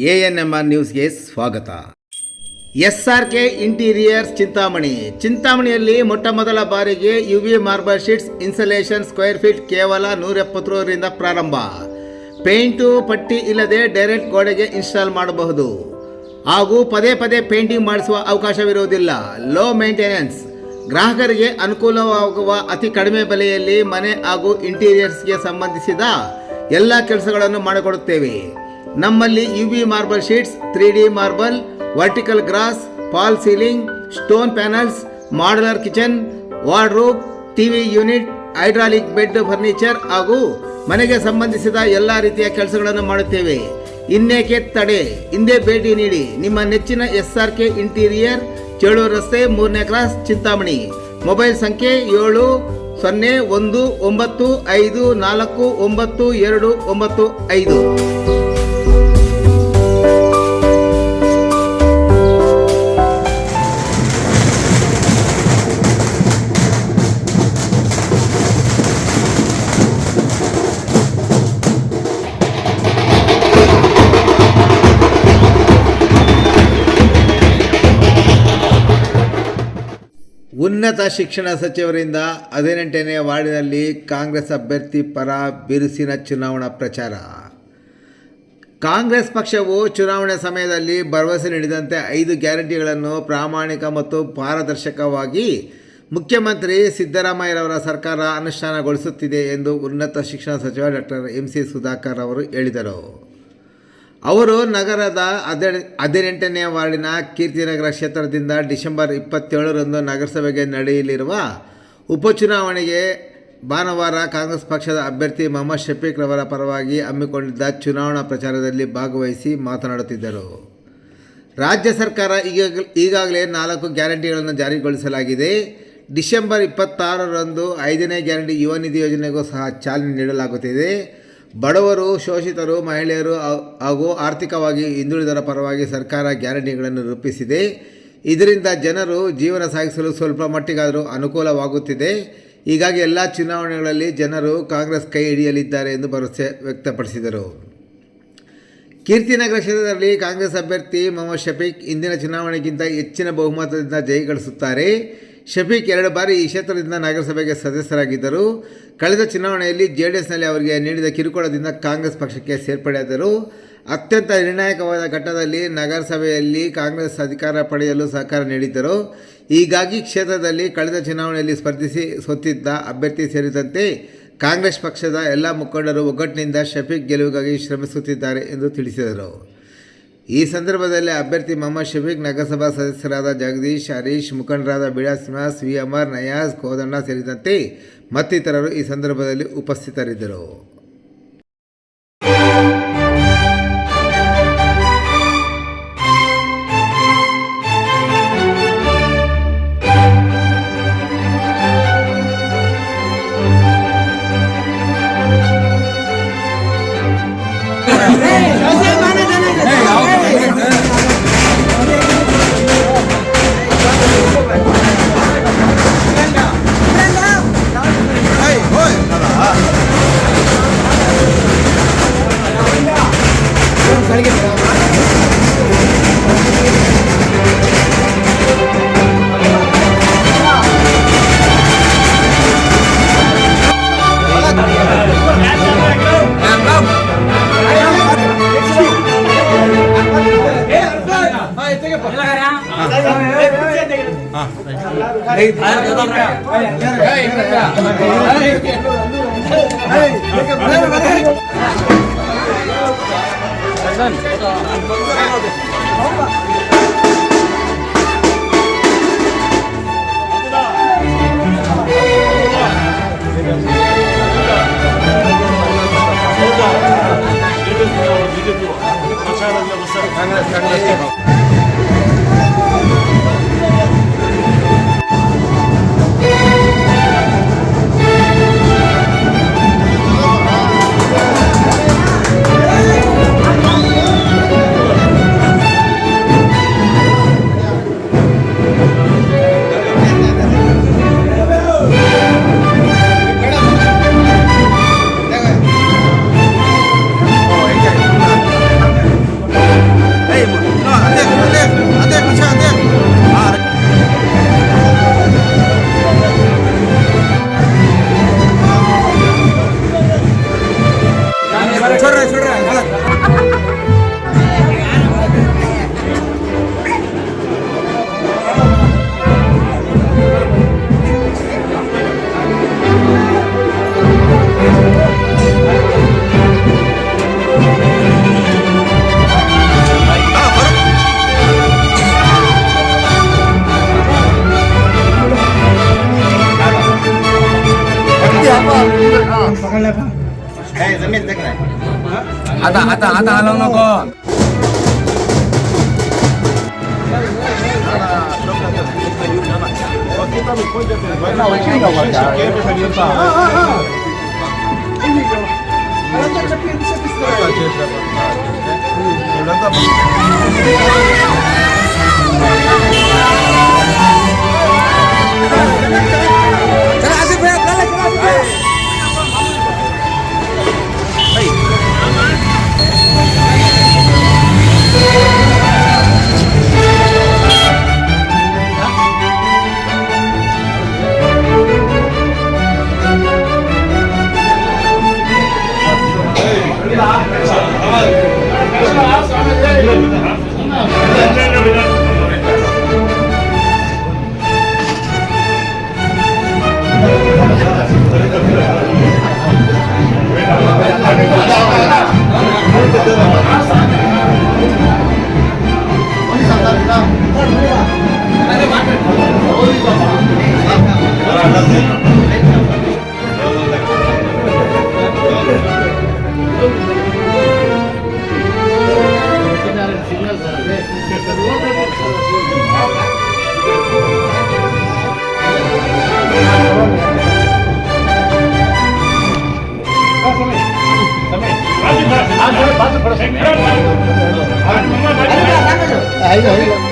ANMR ನ್ಯೂಸ್ಗೆ ಸ್ವಾಗತ. SRK interiors ಚಿಂತಾಮಣಿಯಲ್ಲಿ ಮೊಟ್ಟಮೊದಲ ಬಾರಿಗೆ UV marble sheets insulation square feet ಕೇವಲ 170 ರಿಂದ ಪ್ರಾರಂಭ. ಪೇಂಟು ಪಟ್ಟಿ ಇಲ್ಲದೆ ಡೈರೆಕ್ಟ್ ಗೋಡೆಗೆ ಇನ್ಸ್ಟಾಲ್ ಮಾಡಬಹುದು ಹಾಗೂ ಪದೇ ಪದೇ ಪೇಂಟಿಂಗ್ ಮಾಡಿಸುವ ಅವಕಾಶವಿರುವುದಿಲ್ಲ. ಲೋ ಮೇಂಟೆನೆನ್ಸ್, ಗ್ರಾಹಕರಿಗೆ ಅನುಕೂಲವಾಗುವ ಅತಿ ಕಡಿಮೆ ಬೆಲೆಯಲ್ಲಿ ಮನೆ ಹಾಗೂ ಇಂಟೀರಿಯರ್ಸ್ಗೆ ಸಂಬಂಧಿಸಿದ ಎಲ್ಲ ಕೆಲಸಗಳನ್ನು ಮಾಡಿಕೊಡುತ್ತೇವೆ. ನಮ್ಮಲ್ಲಿ UV marble sheets, 3D marble, vertical grass, fall ceiling, stone panels, modular kitchen, wardrobe, TV unit, hydraulic bed furniture ಹಾಗೂ ಮನೆಗೆ ಸಂಬಂಧಿಸಿದ ಎಲ್ಲ ರೀತಿಯ ಕೆಲಸಗಳನ್ನು ಮಾಡುತ್ತೇವೆ. ಇನ್ನೇಕೆ ತಡೆ, ಹಿಂದೆ ಭೇಟಿ ನೀಡಿ. ನಿಮ್ಮ ನೆಚ್ಚಿನ SRK ಇಂಟೀರಿಯರ್, ಚೇಳೂರು ರಸ್ತೆ, 3ನೇ ಕ್ರಾಸ್, ಚಿಂತಾಮಣಿ. ಮೊಬೈಲ್ ಸಂಖ್ಯೆ 7019549295. ಉನ್ನತ ಶಿಕ್ಷಣ ಸಚಿವರಿಂದ 18ನೇ ವಾರ್ಡಿನಲ್ಲಿ ಕಾಂಗ್ರೆಸ್ ಅಭ್ಯರ್ಥಿ ಪರ ಬಿರುಸಿನ ಚುನಾವಣಾ ಪ್ರಚಾರ. ಕಾಂಗ್ರೆಸ್ ಪಕ್ಷವು ಚುನಾವಣೆ ಸಮಯದಲ್ಲಿ ಭರವಸೆ ನೀಡಿದಂತೆ 5 ಗ್ಯಾರಂಟಿಗಳನ್ನು ಪ್ರಾಮಾಣಿಕ ಮತ್ತು ಪಾರದರ್ಶಕವಾಗಿ ಮುಖ್ಯಮಂತ್ರಿ ಸಿದ್ದರಾಮಯ್ಯರವರ ಸರ್ಕಾರ ಅನುಷ್ಠಾನಗೊಳಿಸುತ್ತಿದೆ ಎಂದು ಉನ್ನತ ಶಿಕ್ಷಣ ಸಚಿವ ಡಾಕ್ಟರ್ MC ಸುಧಾಕರ್ ಅವರು ಹೇಳಿದರು. ಅವರು ನಗರದ 18ನೇ ವಾರ್ಡಿನ ಕೀರ್ತಿನಗರ ಕ್ಷೇತ್ರದಿಂದ ಡಿಸೆಂಬರ್ 27ರಂದು ನಗರಸಭೆಗೆ ನಡೆಯಲಿರುವ ಉಪಚುನಾವಣೆಗೆ ಭಾನುವಾರ ಕಾಂಗ್ರೆಸ್ ಪಕ್ಷದ ಅಭ್ಯರ್ಥಿ ಮೊಹಮ್ಮದ್ ಶಫೀಕ್ ರವರ ಪರವಾಗಿ ಹಮ್ಮಿಕೊಂಡಿದ್ದ ಚುನಾವಣಾ ಪ್ರಚಾರದಲ್ಲಿ ಭಾಗವಹಿಸಿ ಮಾತನಾಡುತ್ತಿದ್ದರು. ರಾಜ್ಯ ಸರ್ಕಾರ ಈಗಾಗಲೇ 4 ಗ್ಯಾರಂಟಿಗಳನ್ನು ಜಾರಿಗೊಳಿಸಲಾಗಿದೆ. ಡಿಸೆಂಬರ್ 26ರಂದು 5ನೇ ಗ್ಯಾರಂಟಿ ಯುವ ನಿಧಿ ಯೋಜನೆಗೂ ಸಹ ಚಾಲನೆ ನೀಡಲಾಗುತ್ತಿದೆ. ಬಡವರು, ಶೋಷಿತರು, ಮಹಿಳೆಯರು ಹಾಗೂ ಆರ್ಥಿಕವಾಗಿ ಹಿಂದುಳಿದರ ಪರವಾಗಿ ಸರ್ಕಾರ ಗ್ಯಾರಂಟಿಗಳನ್ನು ರೂಪಿಸಿದೆ. ಇದರಿಂದ ಜನರು ಜೀವನ ಸಾಗಿಸಲು ಸ್ವಲ್ಪ ಮಟ್ಟಿಗಾದರೂ ಅನುಕೂಲವಾಗುತ್ತಿದೆ. ಹೀಗಾಗಿ ಎಲ್ಲ ಚುನಾವಣೆಗಳಲ್ಲಿ ಜನರು ಕಾಂಗ್ರೆಸ್ ಕೈ ಹಿಡಿಯಲಿದ್ದಾರೆ ಎಂದು ಭರವಸೆ ವ್ಯಕ್ತಪಡಿಸಿದರು. ಕೀರ್ತಿನಗರ ಕ್ಷೇತ್ರದಲ್ಲಿ ಕಾಂಗ್ರೆಸ್ ಅಭ್ಯರ್ಥಿ ಮೊಹಮ್ಮದ್ ಶಫೀಕ್ ಇಂದಿನ ಚುನಾವಣೆಗಿಂತ ಹೆಚ್ಚಿನ ಬಹುಮತದಿಂದ ಜಯಗಳಿಸುತ್ತಾರೆ. ಶಫೀಕ್ 2 ಬಾರಿ ಈ ಕ್ಷೇತ್ರದಿಂದ ನಗರಸಭೆಗೆ ಸದಸ್ಯರಾಗಿದ್ದರು. ಕಳೆದ ಚುನಾವಣೆಯಲ್ಲಿ JDSನಲ್ಲಿ ಅವರಿಗೆ ನೀಡಿದ ಕಿರುಕುಳದಿಂದ ಕಾಂಗ್ರೆಸ್ ಪಕ್ಷಕ್ಕೆ ಸೇರ್ಪಡೆಯಾದರು. ಅತ್ಯಂತ ನಿರ್ಣಾಯಕವಾದ ಘಟ್ಟದಲ್ಲಿ ನಗರಸಭೆಯಲ್ಲಿ ಕಾಂಗ್ರೆಸ್ ಅಧಿಕಾರ ಪಡೆಯಲು ಸಹಕಾರ ನೀಡಿದ್ದರು. ಹೀಗಾಗಿ ಕ್ಷೇತ್ರದಲ್ಲಿ ಕಳೆದ ಚುನಾವಣೆಯಲ್ಲಿ ಸ್ಪರ್ಧಿಸಿ ಸೋತಿದ್ದ ಅಭ್ಯರ್ಥಿ ಸೇರಿದಂತೆ ಕಾಂಗ್ರೆಸ್ ಪಕ್ಷದ ಎಲ್ಲ ಮುಖಂಡರು ಒಗ್ಗಟ್ಟಿನಿಂದ ಶಫೀಕ್ ಗೆಲುವಿಗಾಗಿ ಶ್ರಮಿಸುತ್ತಿದ್ದಾರೆ ಎಂದು ತಿಳಿಸಿದರು. ಈ ಸಂದರ್ಭದಲ್ಲಿ ಅಭ್ಯರ್ಥಿ ಮೊಹಮ್ಮದ್ ಶಫೀಕ್, ನಗರಸಭಾ ಸದಸ್ಯರಾದ ಜಗದೀಶ್, ಹರೀಶ್, ಮುಖಂಡರಾದ ಬೀಡಾ ಶ್ರೀನಿವಾಸ್, ವಿ ಅಮರ್, ನಯಾಜ್, ಕೋದಂಡ ಸೇರಿದಂತೆ ಮತ್ತಿತರರು ಈ ಸಂದರ್ಭದಲ್ಲಿ ಉಪಸ್ಥಿತರಿದ್ದರು. आता हलवू नको. Ahí, ahí.